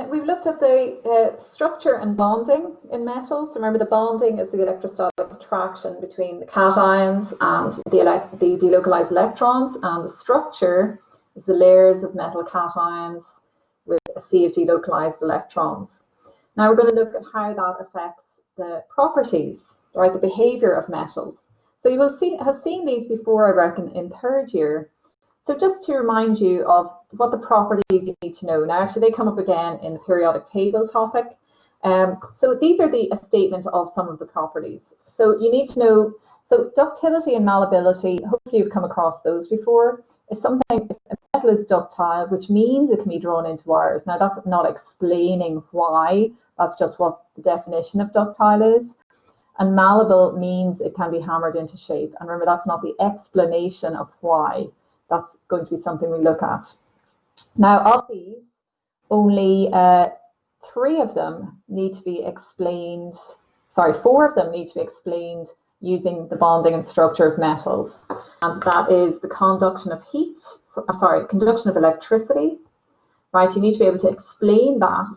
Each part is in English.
we've looked at the structure and bonding in metals. Remember, the bonding is the electrostatic attraction between the cations and the delocalized electrons, and the structure is the layers of metal cations with a sea of delocalized electrons. Now we're going to look at how that affects the properties, right, the behavior of metals. So you will have seen these before, I reckon, in third year. So just to remind you of what the properties you need to know. Now, actually, they come up again in the periodic table topic. So these are a statement of some of the properties. So you need to know, so ductility and malleability, hopefully you've come across those before, is something, if a metal is ductile, which means it can be drawn into wires. Now, that's not explaining why, that's just what the definition of ductile is. And malleable means it can be hammered into shape. And remember, that's not the explanation of why. That's going to be something we look at. Now, of these, only 3 of them need to be explained, sorry, 4 of them need to be explained using the bonding and structure of metals. And that is the conduction of heat, conduction of electricity, right? You need to be able to explain that.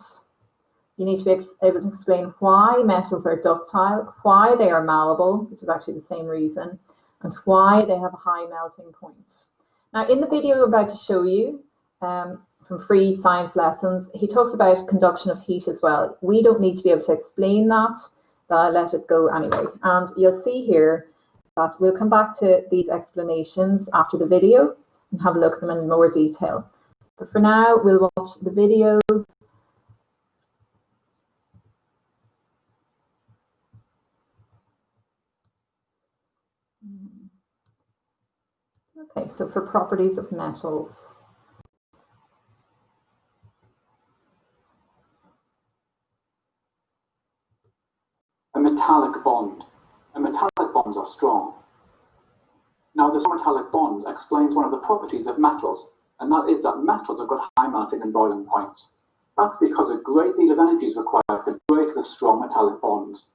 You need to be able to explain why metals are ductile, why they are malleable, which is actually the same reason, and why they have a high melting point. Now, in the video I'm about to show you from free science lessons, he talks about conduction of heat as well. We don't need to be able to explain that, but I'll let it go anyway. And you'll see here that we'll come back to these explanations after the video and have a look at them in more detail. But for now, we'll watch the video. Okay, so for properties of metals. A metallic bond. And metallic bonds are strong. Now, the metallic bonds explains one of the properties of metals, and that is that metals have got high melting and boiling points. That's because a great deal of energy is required to break the strong metallic bonds.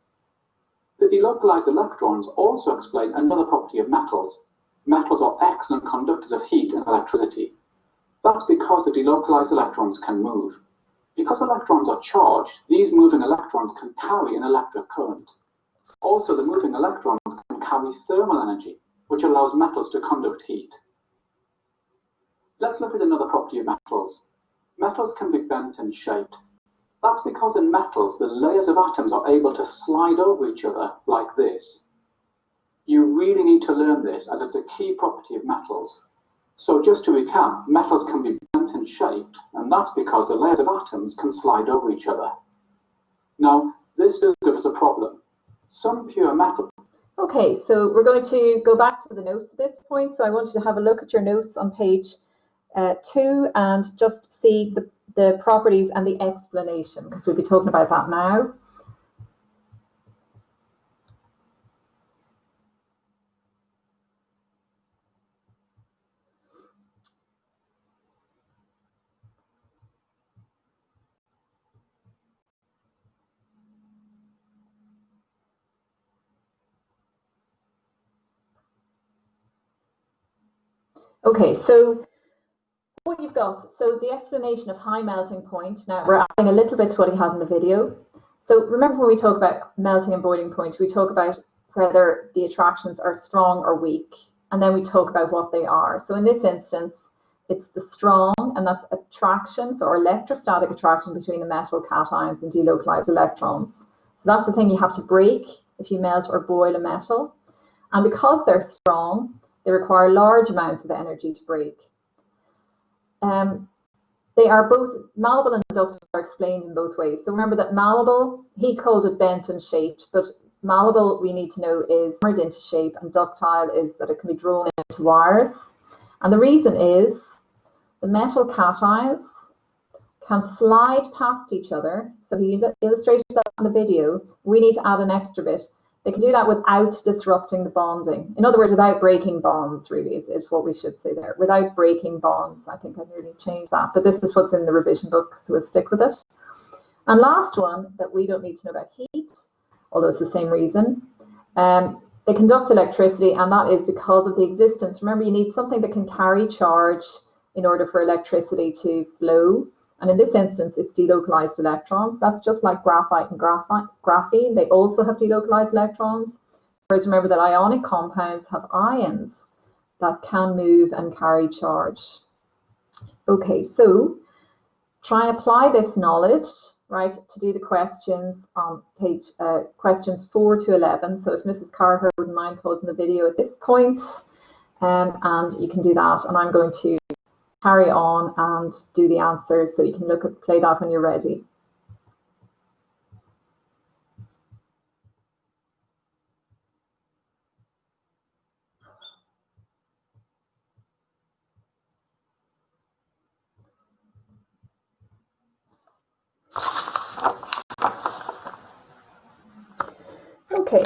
The delocalized electrons also explain another property of metals. Metals are excellent conductors of heat and electricity. That's because the delocalized electrons can move. Because electrons are charged, these moving electrons can carry an electric current. Also, the moving electrons can carry thermal energy, which allows metals to conduct heat. Let's look at another property of metals. Metals can be bent and shaped. That's because in metals, the layers of atoms are able to slide over each other like this. You really need to learn this, as it's a key property of metals. So just to recap, metals can be bent and shaped, and that's because the layers of atoms can slide over each other. Now, this does give us a problem. Some pure metal... Okay, so we're going to go back to the notes at this point. So I want you to have a look at your notes on page 2 and just see the properties and the explanation, because we'll be talking about that now. Okay, so what you've got, so the explanation of high melting point. Now we're adding a little bit to what he had in the video. So remember, when we talk about melting and boiling point, we talk about whether the attractions are strong or weak, and then we talk about what they are. So in this instance, it's the strong, and that's attraction, so electrostatic attraction between the metal cations and delocalized electrons. So that's the thing you have to break if you melt or boil a metal. And because they're strong, they require large amounts of energy to break. They are both malleable and ductile, are explained in both ways. So remember that malleable, he's called it bent and shaped, but malleable, we need to know, is hammered into shape, and ductile is that it can be drawn into wires. And the reason is the metal cations can slide past each other. So he illustrated that in the video. We need to add an extra bit. They can do that without disrupting the bonding. In other words, without breaking bonds, really, is what we should say there. Without breaking bonds. I think I nearly changed that, but this is what's in the revision book, so we'll stick with it. And last one that we don't need to know about heat, although it's the same reason. They conduct electricity, and that is because of the existence. Remember, you need something that can carry charge in order for electricity to flow. And in this instance, it's delocalized electrons. That's just like graphite and graphene. They also have delocalized electrons. Whereas remember that ionic compounds have ions that can move and carry charge. Okay, so try and apply this knowledge, right, to do the questions on page questions 4 to 11. So if Mrs. Carter wouldn't mind pausing the video at this point, and you can do that. And I'm going to carry on and do the answers so you can play that when you're ready. Okay,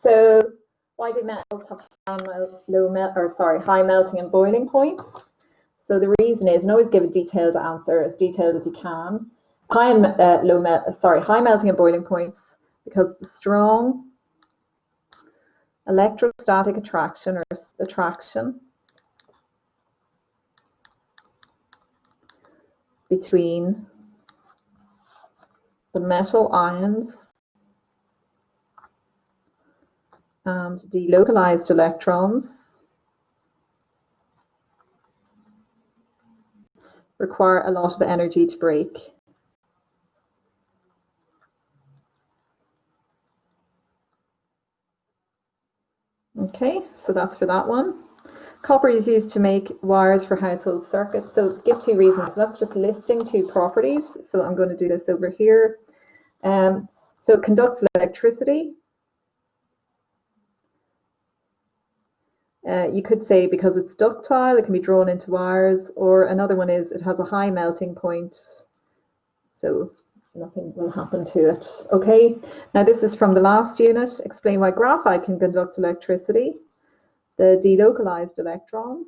so why do metals have high melting and boiling points? So the reason is, and always give a detailed answer, as detailed as you can. High melting and boiling points because the strong electrostatic attraction or attraction between the metal ions and delocalized electrons require a lot of energy to break. Okay, so that's for that one. Copper is used to make wires for household circuits. So give 2 reasons. So that's just listing 2 properties. So I'm going to do this over here. So it conducts electricity. You could say because it's ductile, it can be drawn into wires, or another one is it has a high melting point, so nothing will happen to it. Okay, now this is from the last unit. Explain why graphite can conduct electricity. The delocalized electrons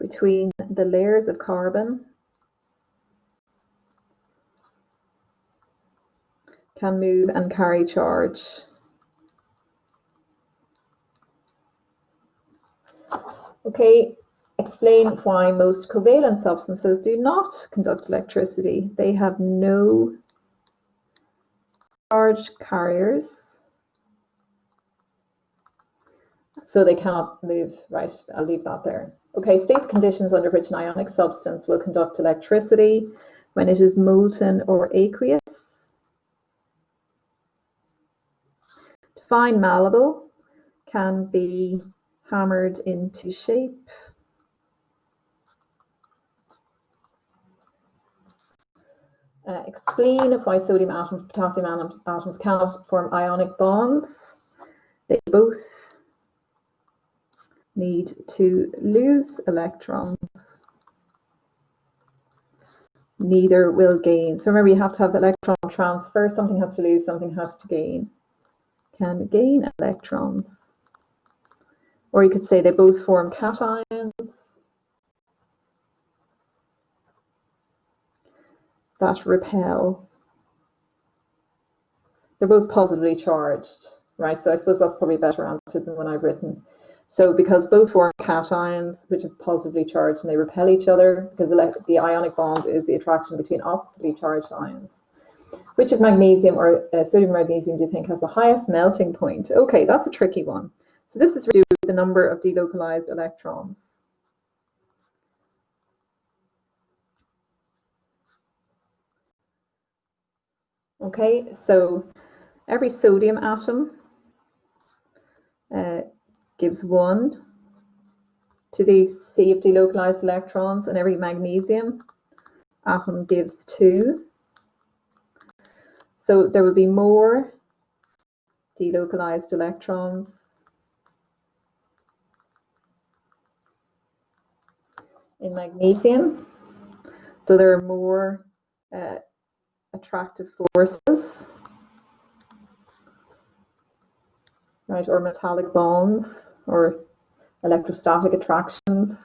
between the layers of carbon can move and carry charge. Okay, explain why most covalent substances do not conduct electricity. They have no charge carriers, so they cannot move. Right, I'll leave that there. Okay, state the conditions under which an ionic substance will conduct electricity when it is molten or aqueous. Define malleable, can be hammered into shape. Explain why sodium atoms, potassium atoms cannot form ionic bonds. They both need to lose electrons. Neither will gain. So remember, you have to have electron transfer. Something has to lose, something has to gain. Can gain electrons. Or you could say they both form cations that repel. They're both positively charged, right? So I suppose that's probably a better answer than what I've written. So because both form cations, which are positively charged, and they repel each other, because the ionic bond is the attraction between oppositely charged ions. Which of magnesium or sodium or magnesium do you think has the highest melting point? Okay, that's a tricky one. So this is to do with the number of delocalized electrons. Okay, so every sodium atom gives 1 to the sea of delocalized electrons, and every magnesium atom gives 2. So there will be more delocalized electrons in magnesium. So there are more attractive forces, right, or metallic bonds, or electrostatic attractions.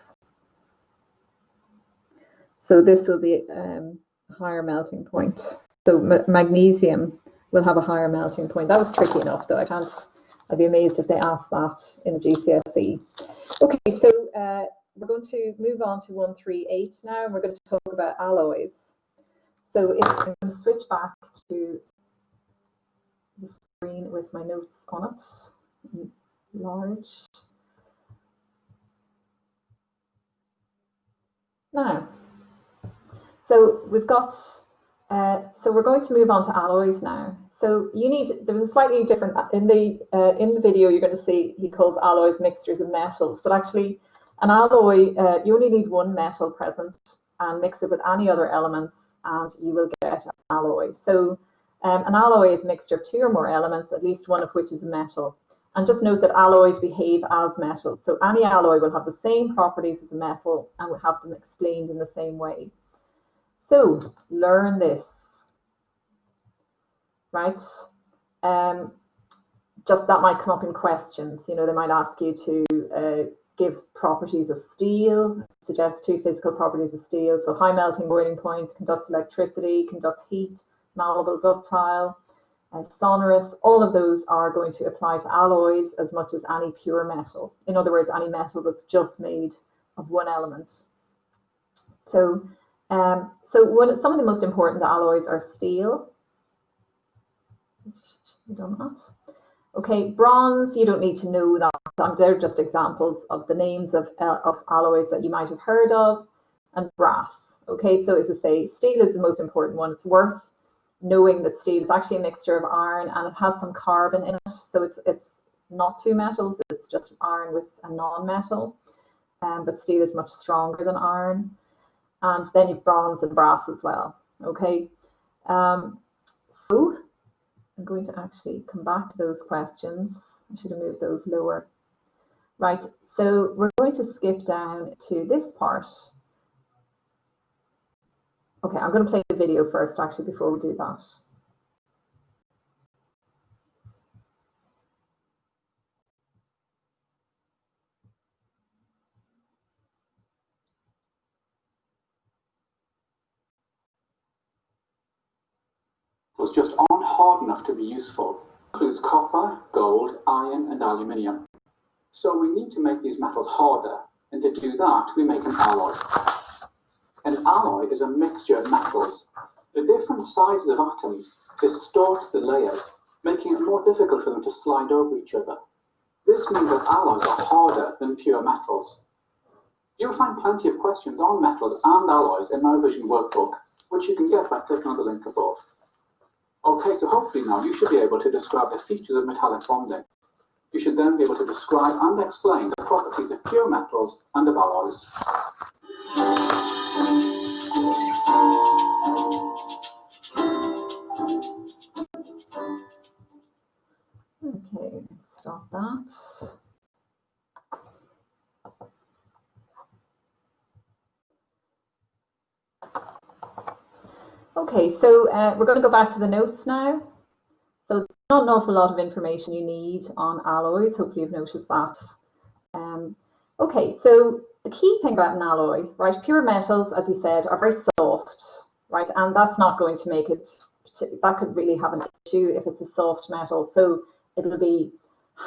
So this will be a higher melting point. So magnesium will have a higher melting point. That was tricky enough, though. I'd be amazed if they asked that in GCSE. Okay, so we're going to move on to 138 now, and we're going to talk about alloys. So if I'm going to switch back to the screen with my notes on it, large. Now, so we've got, so we're going to move on to alloys now. So you need, there's a slightly different, in the video you're going to see he calls alloys mixtures of metals, but actually an alloy, you only need one metal present and mix it with any other elements and you will get an alloy. So an alloy is a mixture of two or more elements, at least one of which is a metal. And just note that alloys behave as metals. So any alloy will have the same properties as a metal and will have them explained in the same way. So learn this, right? Just that might come up in questions. You know, they might ask you to give properties of steel, suggest two physical properties of steel. So high melting boiling point, conduct electricity, conduct heat, malleable, ductile, sonorous. All of those are going to apply to alloys as much as any pure metal. In other words, any metal that's just made of one element. So, some of the most important alloys are steel. Done that. Okay, bronze, you don't need to know that. They're just examples of the names of alloys that you might have heard of, and brass. Okay, so as I say, steel is the most important one. It's worth knowing that steel is actually a mixture of iron and it has some carbon in it. So it's not two metals, it's just iron with a non-metal. But steel is much stronger than iron. And then you've bronze and brass as well. Okay, so I'm going to actually come back to those questions. I should have moved those lower. Right, so we're going to skip down to this part. Okay, I'm going to play the video first, actually, before we do that. Was just aren't hard enough to be useful. Includes copper, gold, iron, and aluminium. So we need to make these metals harder, and to do that, we make an alloy. An alloy is a mixture of metals. The different sizes of atoms distorts the layers, making it more difficult for them to slide over each other. This means that alloys are harder than pure metals. You'll find plenty of questions on metals and alloys in my revision workbook, which you can get by clicking on the link above. Okay, so hopefully now you should be able to describe the features of metallic bonding. You should then be able to describe and explain the properties of pure metals and of alloys. Okay, stop that. Okay, so we're going to go back to the notes now. So it's not an awful lot of information you need on alloys. Hopefully you've noticed that. Okay, so the key thing about an alloy, right? Pure metals, as you said, are very soft, right? And that's not going to make it, that could really have an issue if it's a soft metal. So it'll be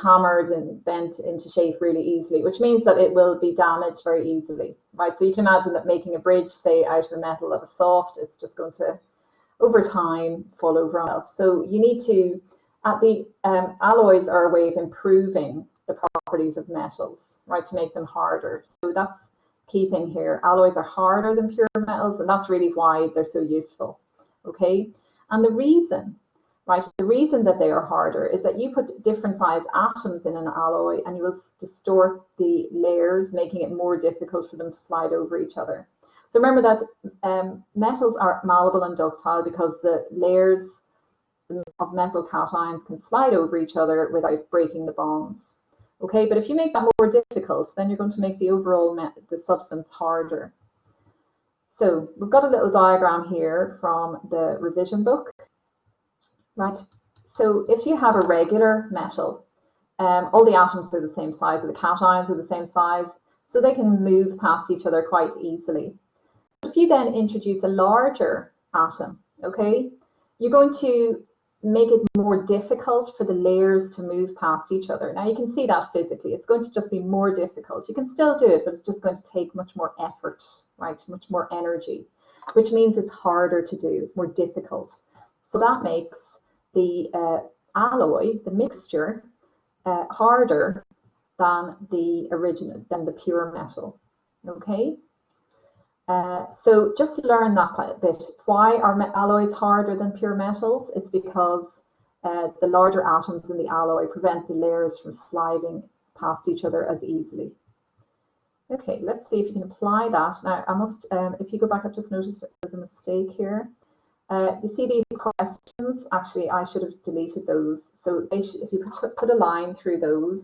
hammered and bent into shape really easily, which means that it will be damaged very easily, right? So you can imagine that making a bridge, say, out of a metal that was soft, it's just going to, over time, fall over on itself. So you need to, alloys are a way of improving the properties of metals, right, to make them harder. So that's the key thing here. Alloys are harder than pure metals, and that's really why they're so useful, okay? And the reason, right, the reason that they are harder is that you put different size atoms in an alloy and you will distort the layers, making it more difficult for them to slide over each other. So remember that metals are malleable and ductile because the layers of metal cations can slide over each other without breaking the bonds. Okay, but if you make that more difficult, then you're going to make the overall the substance harder. So we've got a little diagram here from the revision book, right? So if you have a regular metal, all the atoms are the same size, the cations are the same size, so they can move past each other quite easily. If you then introduce a larger atom, okay, you're going to make it more difficult for the layers to move past each other. Now you can see that physically. It's going to just be more difficult. You can still do it, but it's just going to take much more effort, right? Much more energy, which means it's harder to do. It's more difficult. So that makes the alloy, the mixture, harder than the pure metal. Okay. So just to learn that bit, why are alloys harder than pure metals? It's because the larger atoms in the alloy prevent the layers from sliding past each other as easily. Okay, let's see if you can apply that. Now, I must, if you go back, I've just noticed there's a mistake here. You see these questions? Actually, I should have deleted those. So if you put a line through those,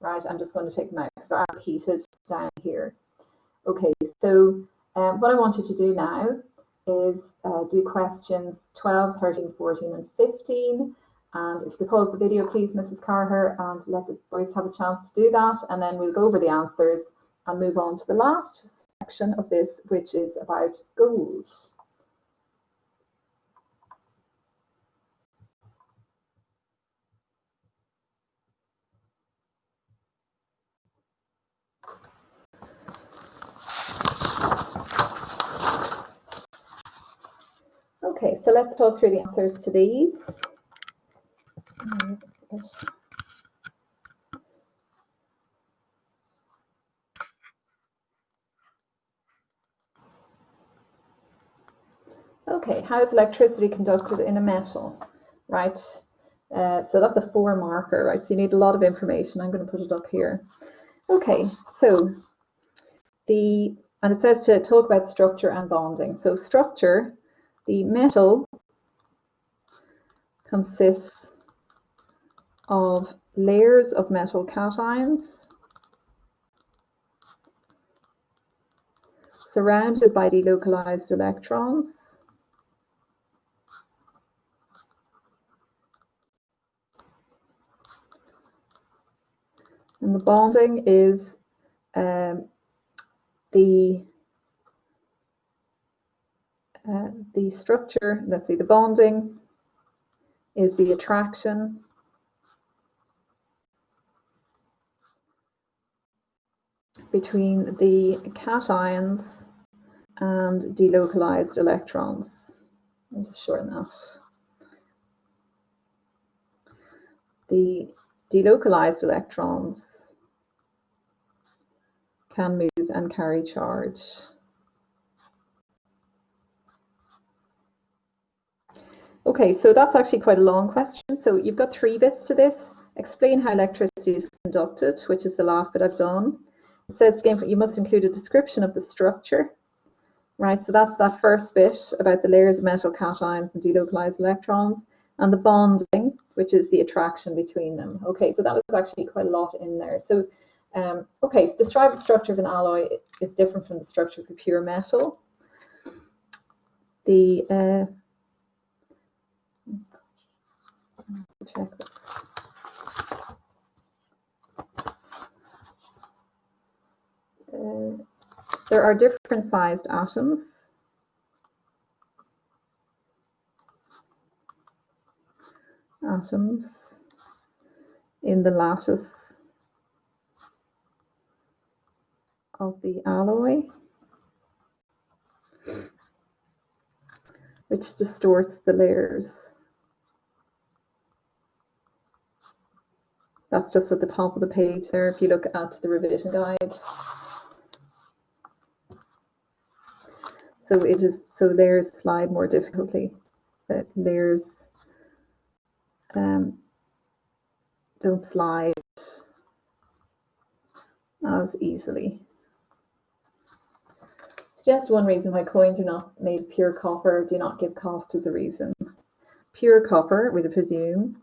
right, I'm just going to take them out because they're repeated down here. Okay, so what I want you to do now is do questions 12, 13, 14, and 15. And if you could pause the video, please, Mrs. Carher, and let the boys have a chance to do that. And then we'll go over the answers and move on to the last section of this, which is about gold. Okay, so let's talk through the answers to these. Okay, how is electricity conducted in a metal? Right, so that's a 4 marker, right? So you need a lot of information. I'm going to put it up here. Okay, so and it says to talk about structure and bonding. So structure, the metal consists of layers of metal cations surrounded by delocalized electrons. And the bonding is the structure, let's see, the bonding is the attraction between the cations and delocalized electrons. I'll just shorten that. The delocalized electrons can move and carry charge. Okay, so that's actually quite a long question. So you've got 3 bits to this. Explain how electricity is conducted, which is the last bit I've done. It says again, you must include a description of the structure, right? So that's that first bit about the layers of metal cations and delocalized electrons, and the bonding, which is the attraction between them. Okay, so that was actually quite a lot in there. So, okay, so describe the structure of an alloy is different from the structure of the pure metal. The check this. There are different sized atoms. In the lattice of the alloy, which distorts the layers. That's just at the top of the page there if you look at the revision guide. So layers slide more difficultly. Layers don't slide as easily. It's just one reason why coins are not made of pure copper. Do not give cost as a reason. Pure copper, we would presume,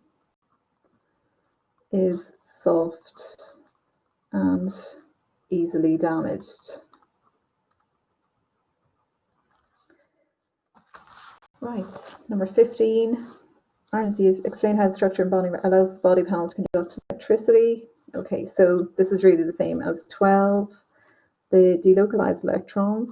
is soft and easily damaged. Right, number 15. Explain how the structure and bonding allows the body panel to conduct electricity. Okay, so this is really the same as 12. The delocalized electrons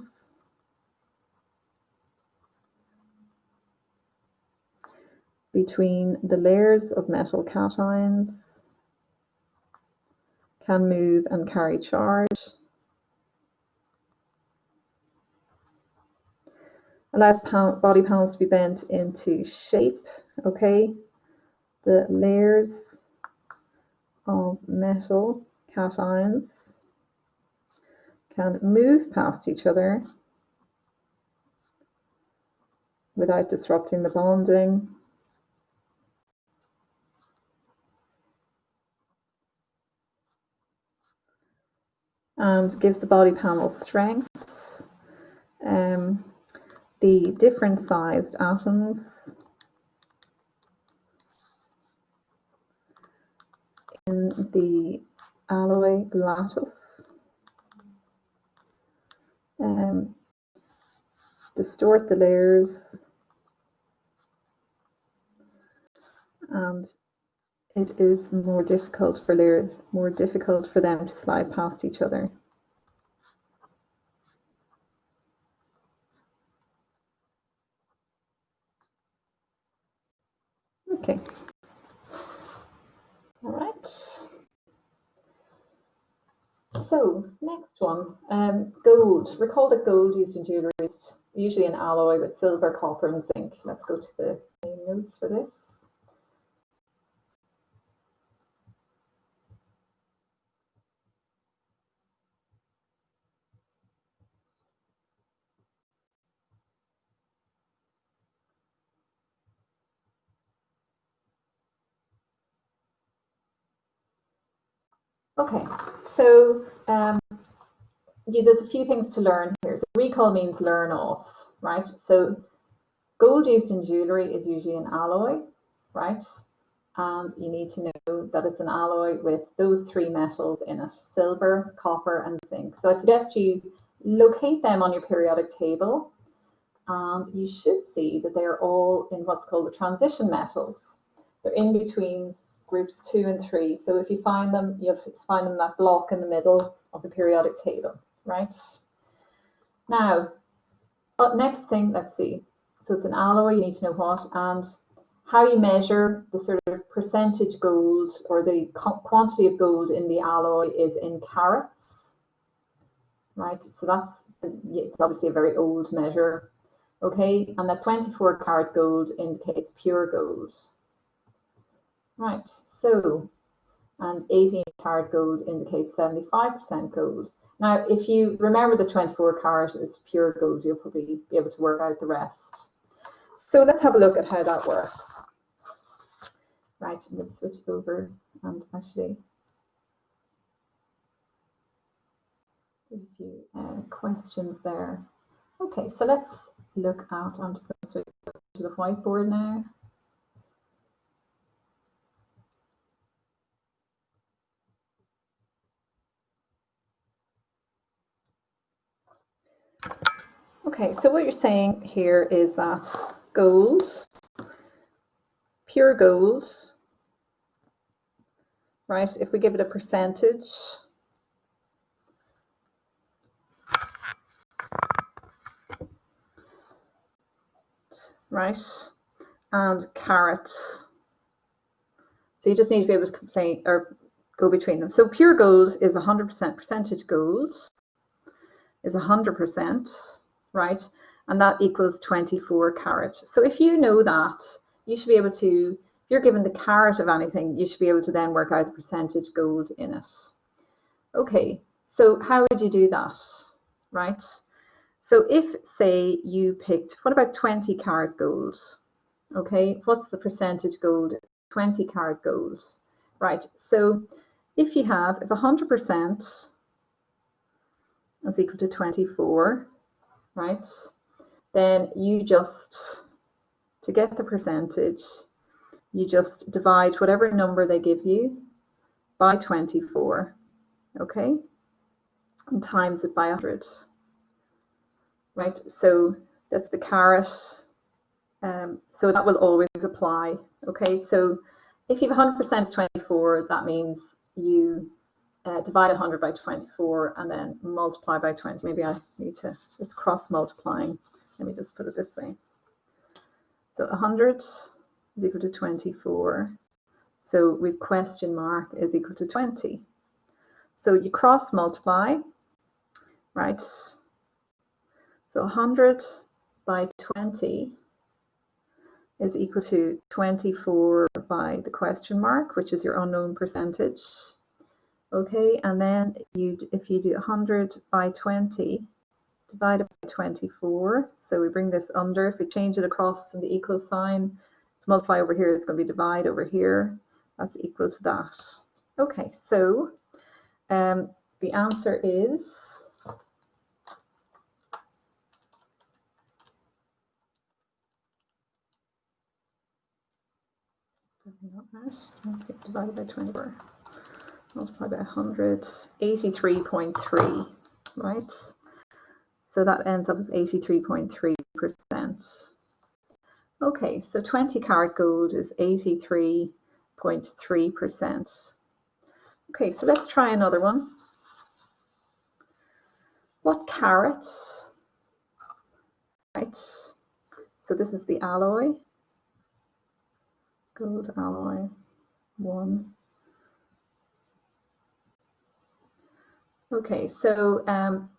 between the layers of metal cations, can move and carry charge, allows body panels to be bent into shape. Okay, the layers of metal cations can move past each other without disrupting the bonding. And gives the body panel strength. The different sized atoms in the alloy lattice distort the layers, and it is more difficult for them to slide past each other. Okay. All right. So next one, gold. Recall that gold used in jewellery is usually an alloy with silver, copper, and zinc. Let's go to the main notes for this. Okay, so there's a few things to learn here. So recall means learn off, right? So gold used in jewellery is usually an alloy, right? And you need to know that it's an alloy with those three metals in it: silver, copper, and zinc. So I suggest you locate them on your periodic table, and you should see that they're all in what's called the transition metals. They're in between groups 2 and 3. So if you find them, you'll find them in that block in the middle of the periodic table, right? Now, next thing, let's see. So it's an alloy, you need to know what, and how you measure the sort of percentage gold or the quantity of gold in the alloy is in carats, right? So it's obviously a very old measure, okay? And that 24 karat gold indicates pure gold. Right, so, and 18 karat gold indicates 75% gold. Now, if you remember the 24 karat is pure gold, you'll probably be able to work out the rest. So let's have a look at how that works. Right, let's switch over and actually, there's a few questions there. Okay, so let's look at, I'm just going to switch to the whiteboard now. Okay, so what you're saying here is that gold, pure gold, right, if we give it a percentage, right, and carat. So you just need to be able to say or go between them. So pure gold is 100%, percentage gold is 100%, right? And that equals 24 carat. So if you know that, you should be able to, if you're given the carat of anything, you should be able to then work out the percentage gold in it. Okay, so how would you do that, right? So if, say, you picked, what about 20 karat gold? Okay, what's the percentage gold? 20 karat gold, right? So if 100% is equal to 24, right? Then you just, to get the percentage, you just divide whatever number they give you by 24, okay? And times it by 100, right? So that's the carat. So that will always apply, okay? So if you have 100% is 24, that means you divide 100 by 24 and then multiply by 20. Maybe I need to, it's cross multiplying. Let me just put it this way. So 100 is equal to 24. So with question mark is equal to 20. So you cross multiply, right? So 100 by 20 is equal to 24 by the question mark, which is your unknown percentage. Okay, and then if you do 100 by 20 divided by 24, so we bring this under, if we change it across to the equal sign, it's multiply over here, it's going to be divide over here, that's equal to that. Okay, so the answer is divided by 24, multiplied by 100, 83.3, right? So that ends up as 83.3%. Okay, so 20 karat gold is 83.3%. Okay, so let's try another one. What carats, right? So this is the alloy, gold alloy 1. Okay, so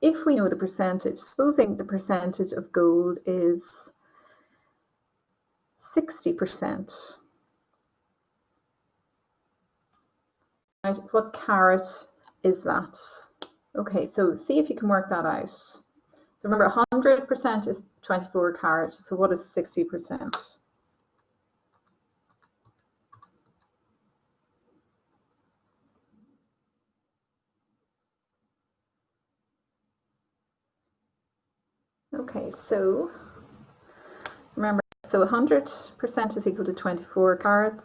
if we know the percentage, supposing the percentage of gold is 60%, right? What carat is that? Okay, so see if you can work that out. So remember, 100% is 24 carat, so what is 60%? Okay, so remember, so 100% is equal to 24 carats,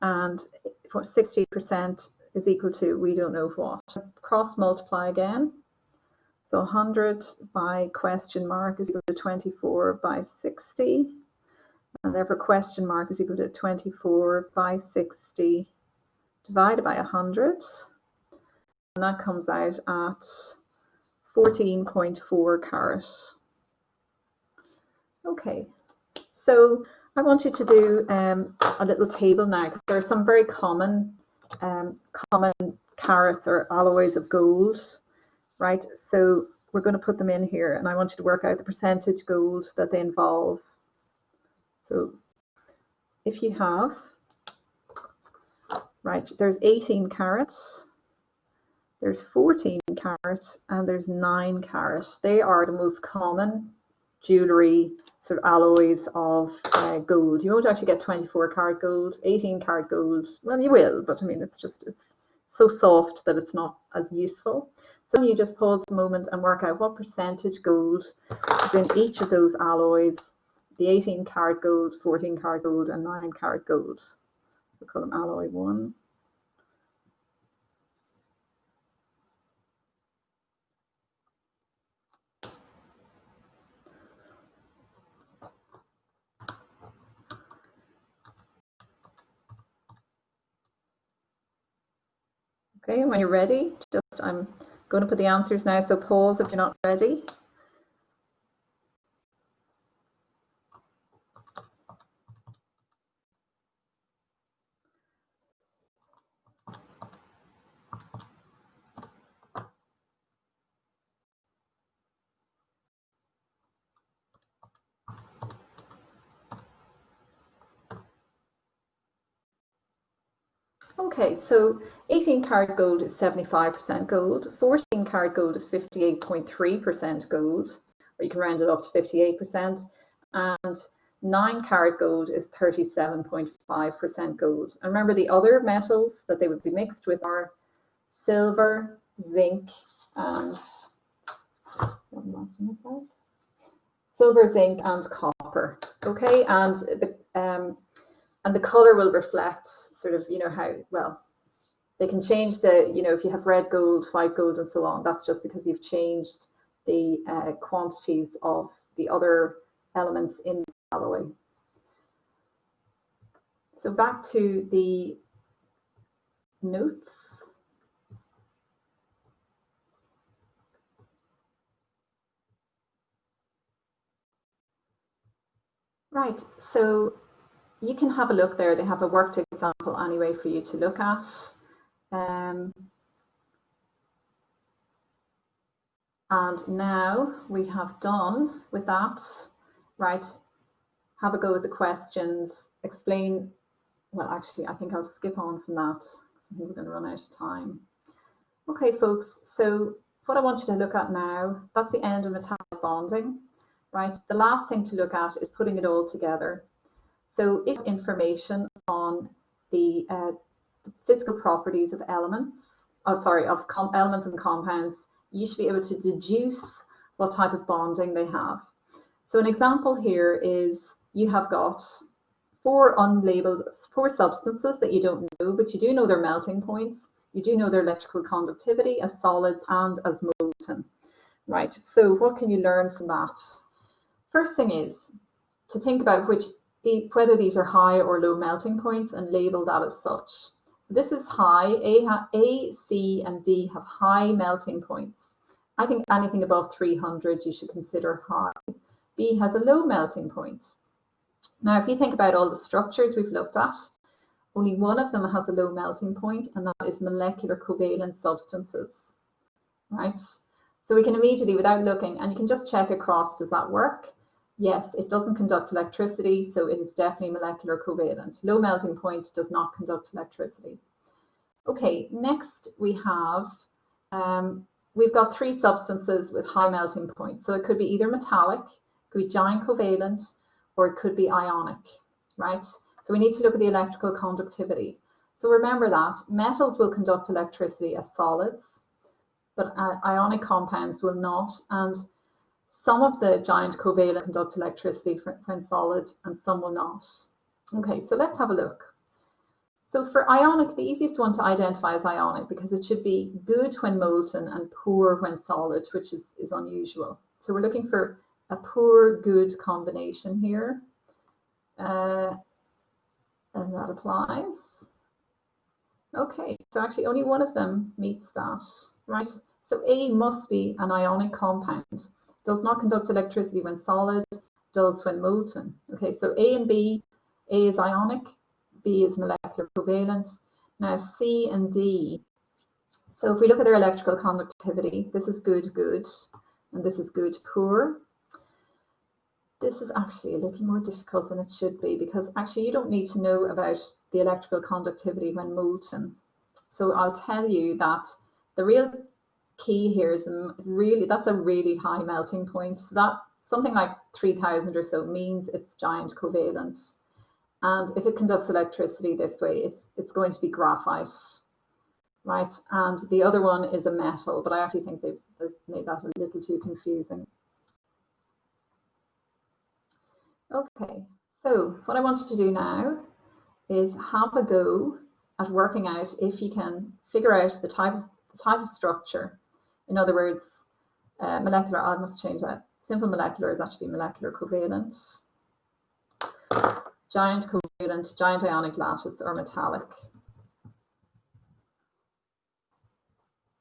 and 60% is equal to, we don't know what. Cross multiply again. So 100 by question mark is equal to 24 by 60. And therefore question mark is equal to 24 by 60 divided by 100. And that comes out at 14.4 carat. Okay, so I want you to do a little table now. There are some very common carats or alloys of gold, right? So we're going to put them in here, and I want you to work out the percentage gold that they involve. So if you have, right, there's 18 carats, there's 14 carats, and there's 9 carats. They are the most common jewellery sort of alloys of gold. You won't actually get 24 karat gold, 18 karat gold. Well, you will, but I mean, it's so soft that it's not as useful. So you just pause a moment and work out what percentage gold is in each of those alloys, the 18 karat gold, 14 karat gold, and 9 karat gold. We call them alloy 1. Okay, and when you're ready, I'm going to put the answers now, so pause if you're not ready. Okay, so 18 karat gold is 75% gold, 14 karat gold is 58.3% gold, or you can round it up to 58%, and 9 karat gold is 37.5% gold. And remember, the other metals that they would be mixed with are silver, zinc, and copper. Okay, and the color will reflect sort of, you know, how well they can change the, you know, if you have red gold, white gold, and so on. That's just because you've changed the quantities of the other elements in the alloy. So back to the notes. Right, so you can have a look there. They have a worked example anyway for you to look at. And now we have done with that, right? Have a go at the questions, explain. Well, actually, I think I'll skip on from that. I think we're going to run out of time. Okay, folks, so what I want you to look at now, that's the end of metallic bonding, right? The last thing to look at is putting it all together. So if information on the physical properties of elements, elements and compounds, you should be able to deduce what type of bonding they have. So an example here is you have got four substances that you don't know, but you do know their melting points. You do know their electrical conductivity as solids and as molten, right? So what can you learn from that? First thing is to think about whether these are high or low melting points and label that as such. This is high. A, C, and D have high melting points. I think anything above 300 you should consider high. B has a low melting point. Now, if you think about all the structures we've looked at, only one of them has a low melting point, and that is molecular covalent substances, right? So we can immediately, without looking, and you can just check across, does that work? Yes, it doesn't conduct electricity, so it is definitely molecular covalent. Low melting point does not conduct electricity. Okay, next we have, we've got three substances with high melting points. So it could be either metallic, it could be giant covalent, or it could be ionic, right? So we need to look at the electrical conductivity. So remember that metals will conduct electricity as solids, but ionic compounds will not. And some of the giant covalent conduct electricity when solid, and some will not. Okay, so let's have a look. So for ionic, the easiest one to identify is ionic because it should be good when molten and poor when solid, which is unusual. So we're looking for a poor-good combination here. And that applies. Okay, so actually only one of them meets that, right? So A must be an ionic compound. Does not conduct electricity when solid, does when molten. Okay, so A and B, A is ionic, B is molecular covalent. Now C and D, so if we look at their electrical conductivity, this is good, and this is good, poor. This is actually a little more difficult than it should be because actually you don't need to know about the electrical conductivity when molten. So I'll tell you that the real key here is that's a really high melting point. So that something like 3000 or so means it's giant covalent. And if it conducts electricity this way, it's going to be graphite, right? And the other one is a metal, but I actually think they've made that a little too confusing. Okay, so what I want you to do now is have a go at working out if you can figure out the type of structure. In other words, molecular, I must change that. Simple molecular, that should be molecular covalent. Giant covalent, giant ionic lattice, or metallic.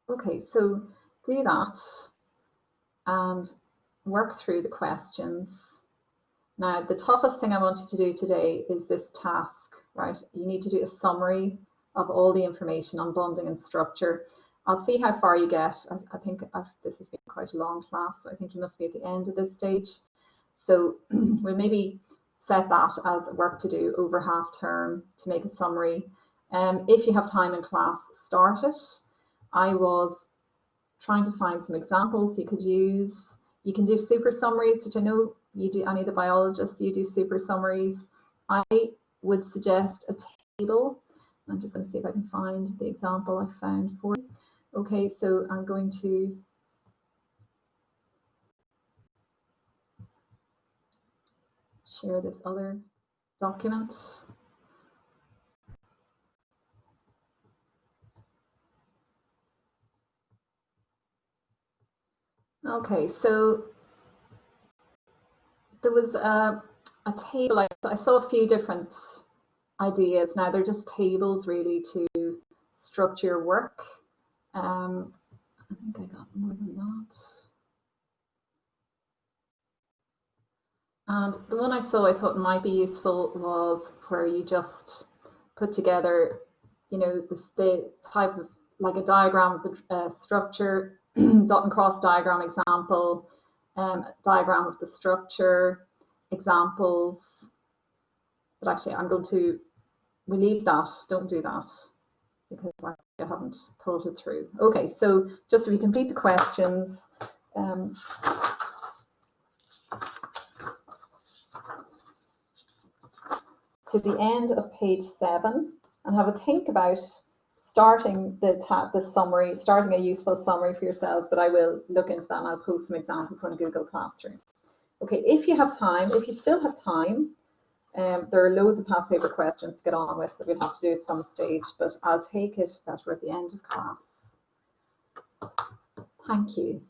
Okay, so do that and work through the questions. Now, the toughest thing I want you to do today is this task, right? You need to do a summary of all the information on bonding and structure. I'll see how far you get. I think this has been quite a long class, so I think you must be at the end of this stage. So we'll maybe set that as work to do over half term to make a summary. If you have time in class, start it. I was trying to find some examples you could use. You can do super summaries, which I know you do, any of the biologists, you do super summaries. I would suggest a table. I'm just going to see if I can find the example I found for you. Okay, so I'm going to share this other document. Okay, so there was a table. I saw a few different ideas. Now they're just tables really to structure your work. I think I got more than that. And the one I saw I thought might be useful was where you just put together, you know, the type of, like a diagram of the structure, dot and cross diagram example, diagram of the structure, examples. But actually, I'm going to, we leave that, don't do that, because I haven't thought it through. Okay, so just to complete the questions, to the end of page 7, and have a think about starting the summary, starting a useful summary for yourselves, but I will look into that and I'll post some examples on Google Classroom. Okay, if you have time, if you still have time, there are loads of past paper questions to get on with that we'll have to do at some stage, but I'll take it that we're at the end of class. Thank you.